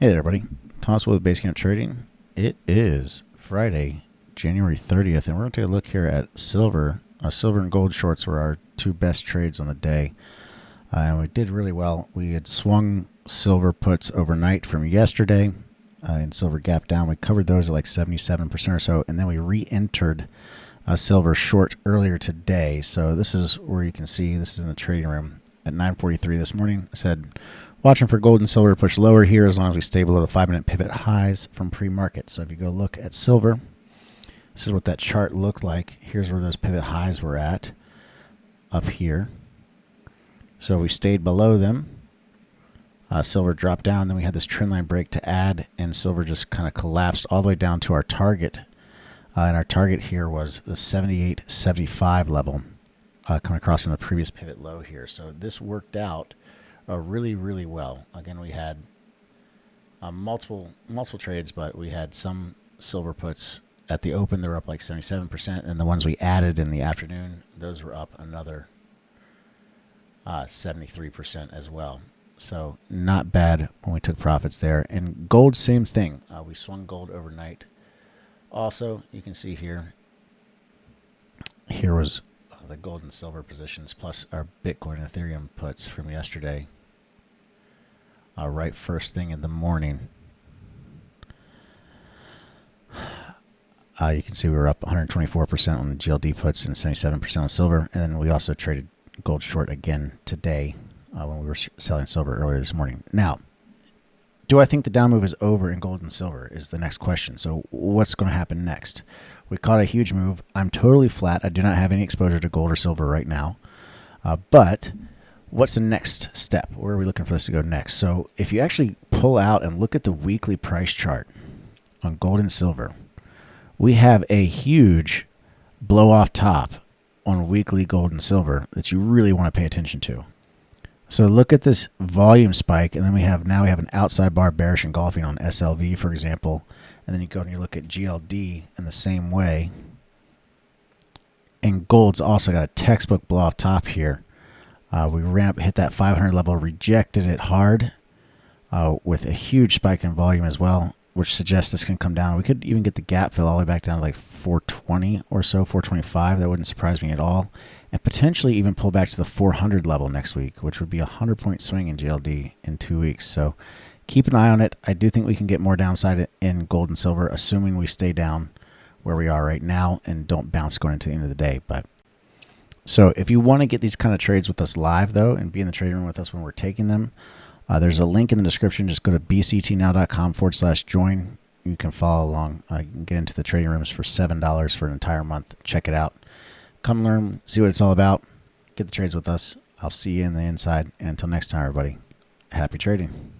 Hey there, everybody. Thomas with Basecamp Trading. It is Friday, January 30th, and we're going to take a look here at silver. Silver and gold shorts were our two best trades on the day, and we did really well. We had swung silver puts overnight from yesterday, and silver gapped down. We covered those at like 77% or so, and then we re-entered silver short earlier today. So this is where you can see, this is in the trading room at 9:43 this morning. I said, watching for gold and silver to push lower here as long as we stay below the 5-minute pivot highs from pre-market. So if you go look at silver, this is what that chart looked like. Here's where those pivot highs were at, up here. So we stayed below them. Silver dropped down, then we had this trend line break to add, and silver just kind of collapsed all the way down to our target. And our target here was the 78.75 level, coming across from the previous pivot low here. So this worked out really, really well. Again, we had multiple trades, but we had some silver puts at the open. They were up like 77%, and the ones we added in the afternoon, those were up another 73% as well. So not bad when we took profits there. And gold, same thing. We swung gold overnight. Also, you can see here was the gold and silver positions plus our Bitcoin and Ethereum puts from yesterday. Right first thing in the morning. You can see we were up 124% on the GLD puts and 77% on silver. And then we also traded gold short again today when we were selling silver earlier this morning. Now, do I think the down move is over in gold and silver is the next question. So what's going to happen next? We caught a huge move. I'm totally flat. I do not have any exposure to gold or silver right now. But what's the next step? Where are we looking for this to go next? So if you actually pull out and look at the weekly price chart on gold and silver, we have a huge blow off top on weekly gold and silver that you really want to pay attention to. So look at this volume spike, and then we have an outside bar bearish engulfing on SLV, for example, and then you go and you look at GLD in the same way. And gold's also got a textbook blow off top here. We ran up, hit that 500 level, rejected it hard with a huge spike in volume as well, which suggests this can come down. We could even get the gap fill all the way back down to like 420 or so, 425. That wouldn't surprise me at all. And potentially even pull back to the 400 level next week, which would be a 100-point swing in GLD in 2 weeks. So keep an eye on it. I do think we can get more downside in gold and silver, assuming we stay down where we are right now and don't bounce going into the end of the day. But so if you want to get these kind of trades with us live, though, and be in the trading room with us when we're taking them, there's a link in the description. Just go to bctnow.com/join. You can follow along. You can get into the trading rooms for $7 for an entire month. Check it out. Come learn, see what it's all about. Get the trades with us. I'll see you in the inside. And until next time, everybody, happy trading.